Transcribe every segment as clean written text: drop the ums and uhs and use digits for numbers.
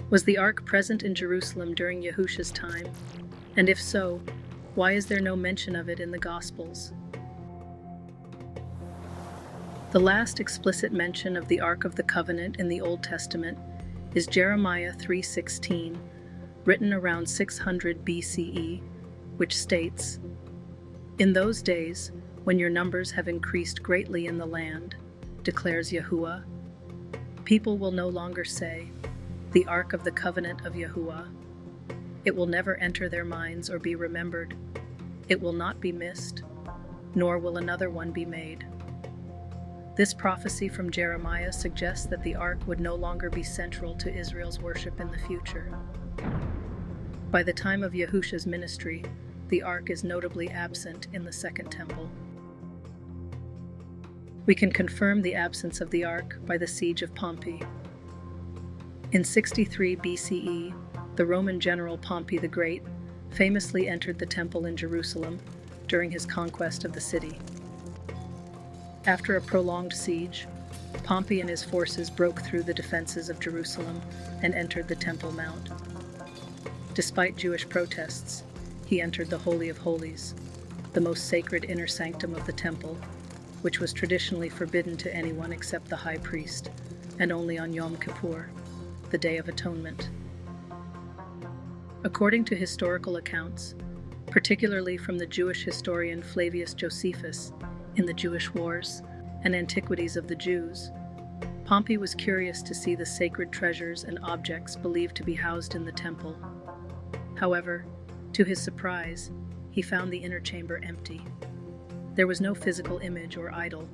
Was the ark present in Jerusalem during Yahusha's time? And if so, why is there no mention of it in the Gospels? The last explicit mention of the Ark of the Covenant in the Old Testament is Jeremiah 3:16, written around 600 BCE, which states, "In those days, when your numbers have increased greatly in the land, declares Yahuwah, people will no longer say, 'The Ark of the Covenant of Yahuwah.' It will never enter their minds or be remembered. It will not be missed, nor will another one be made." This prophecy from Jeremiah suggests that the ark would no longer be central to Israel's worship in the future. By the time of Yahusha's ministry, the ark is notably absent in the Second Temple. We can confirm the absence of the ark by the siege of Pompey. In 63 BCE, the Roman general Pompey the Great famously entered the temple in Jerusalem during his conquest of the city. After a prolonged siege, Pompey and his forces broke through the defenses of Jerusalem and entered the Temple Mount. Despite Jewish protests, he entered the Holy of Holies, the most sacred inner sanctum of the temple, which was traditionally forbidden to anyone except the high priest, and only on Yom Kippur, the Day of Atonement. According to historical accounts, particularly from the Jewish historian Flavius Josephus in the Jewish Wars and Antiquities of the Jews, Pompey was curious to see the sacred treasures and objects believed to be housed in the temple. However, to his surprise, he found the inner chamber empty. There was no physical image or idol,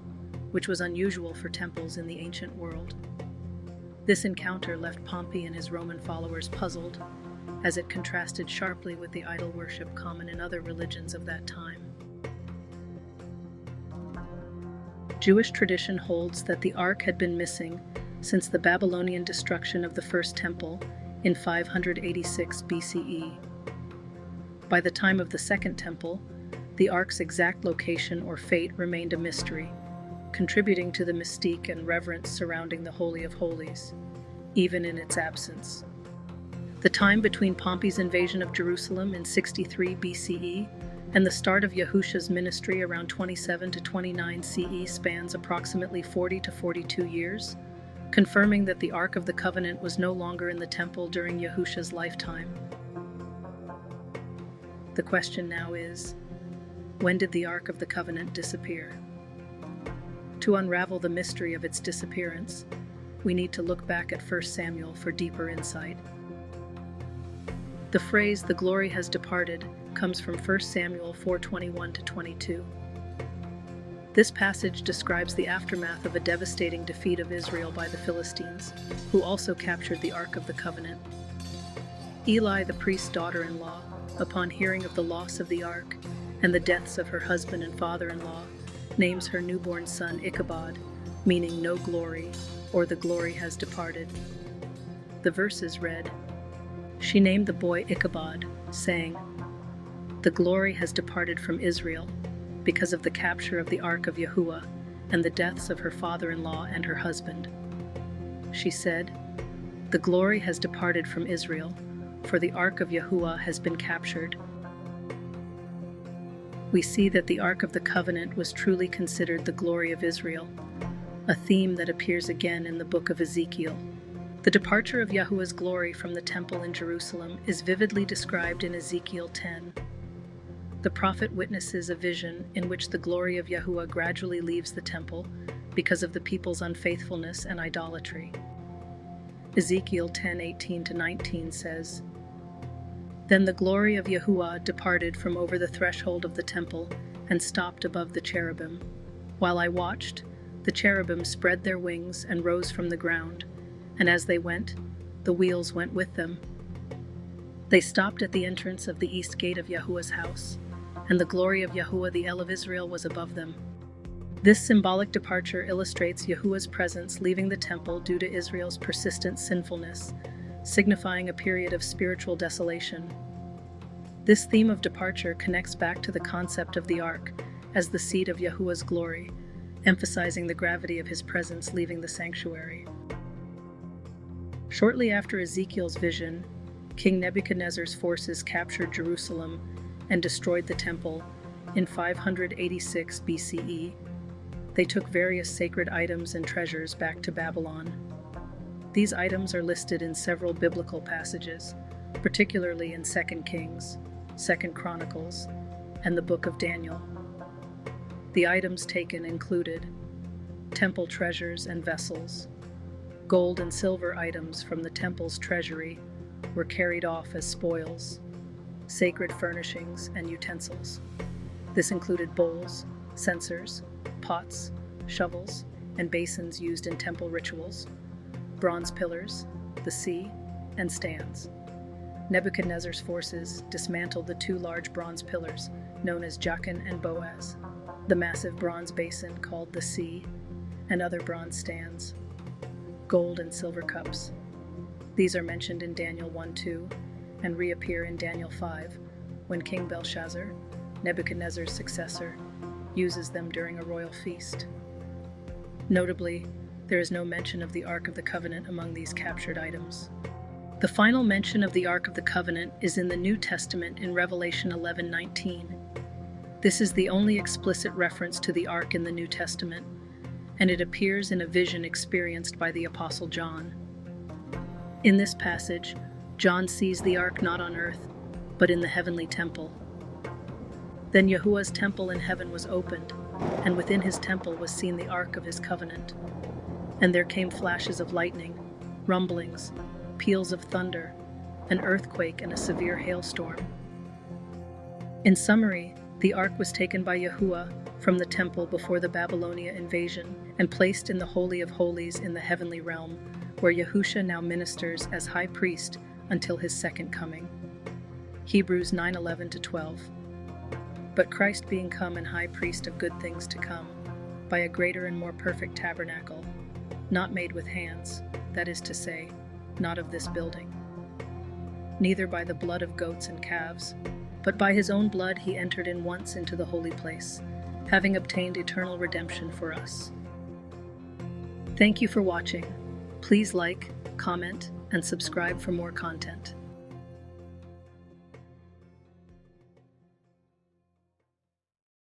which was unusual for temples in the ancient world. This encounter left Pompey and his Roman followers puzzled, as it contrasted sharply with the idol worship common in other religions of that time. Jewish tradition holds that the ark had been missing since the Babylonian destruction of the First Temple in 586 BCE. By the time of the Second Temple, the ark's exact location or fate remained a mystery, contributing to the mystique and reverence surrounding the Holy of Holies, even in its absence. The time between Pompey's invasion of Jerusalem in 63 BCE and the start of Yahusha's ministry around 27 to 29 CE spans approximately 40 to 42 years, confirming that the Ark of the Covenant was no longer in the temple during Yahusha's lifetime. The question now is, when did the Ark of the Covenant disappear? To unravel the mystery of its disappearance, we need to look back at 1 Samuel for deeper insight. The phrase, "the glory has departed," comes from 1 Samuel 4:21 to 22. This passage describes the aftermath of a devastating defeat of Israel by the Philistines, who also captured the Ark of the Covenant. Eli, the priest's daughter-in-law, upon hearing of the loss of the Ark and the deaths of her husband and father-in-law, names her newborn son Ichabod, meaning no glory, or the glory has departed. The verses read, "She named the boy Ichabod, saying, 'The glory has departed from Israel because of the capture of the Ark of Yahuwah and the deaths of her father-in-law and her husband.' She said, 'The glory has departed from Israel, for the Ark of Yahuwah has been captured.'" We see that the Ark of the Covenant was truly considered the glory of Israel, a theme that appears again in the book of Ezekiel. The departure of Yahuwah's glory from the temple in Jerusalem is vividly described in Ezekiel 10. The prophet witnesses a vision in which the glory of Yahuwah gradually leaves the temple because of the people's unfaithfulness and idolatry. Ezekiel 10:18-19 says, "Then the glory of Yahuwah departed from over the threshold of the temple and stopped above the cherubim. While I watched, the cherubim spread their wings and rose from the ground, and as they went, the wheels went with them. They stopped at the entrance of the east gate of Yahuwah's house, and the glory of Yahuwah the El of Israel was above them." This symbolic departure illustrates Yahuwah's presence leaving the temple due to Israel's persistent sinfulness, signifying a period of spiritual desolation. This theme of departure connects back to the concept of the Ark as the seat of Yahuwah's glory, emphasizing the gravity of his presence leaving the sanctuary. Shortly after Ezekiel's vision, King Nebuchadnezzar's forces captured Jerusalem and destroyed the temple in 586 BCE. They took various sacred items and treasures back to Babylon. These items are listed in several biblical passages, particularly in 2 Kings, 2 Chronicles, and the Book of Daniel. The items taken included temple treasures and vessels. Gold and silver items from the temple's treasury were carried off as spoils, sacred furnishings and utensils. This included bowls, censers, pots, shovels, and basins used in temple rituals, bronze pillars, the sea, and stands. Nebuchadnezzar's forces dismantled the two large bronze pillars known as Jachin and Boaz, the massive bronze basin called the sea, and other bronze stands. Gold and silver cups. These are mentioned in Daniel 1:2 and reappear in Daniel 5 when King Belshazzar, Nebuchadnezzar's successor, uses them during a royal feast. Notably, there is no mention of the Ark of the Covenant among these captured items. The final mention of the Ark of the Covenant is in the New Testament in Revelation 11:19. This is the only explicit reference to the Ark in the New Testament, and it appears in a vision experienced by the Apostle John. In this passage, John sees the Ark not on earth, but in the heavenly temple. Then Yahuwah's temple in heaven was opened, and within his temple was seen the Ark of his covenant. And there came flashes of lightning, rumblings, peals of thunder, an earthquake, and a severe hailstorm. In summary, the Ark was taken by Yahuwah from the temple before the Babylonian invasion and placed in the Holy of Holies in the heavenly realm, where Yahusha now ministers as high priest until his second coming. Hebrews 9:11-12. But Christ being come and high priest of good things to come, by a greater and more perfect tabernacle, not made with hands, that is to say, not of this building, neither by the blood of goats and calves, but by his own blood he entered in once into the holy place, having obtained eternal redemption for us. Thank you for watching. Please like, comment, and subscribe for more content.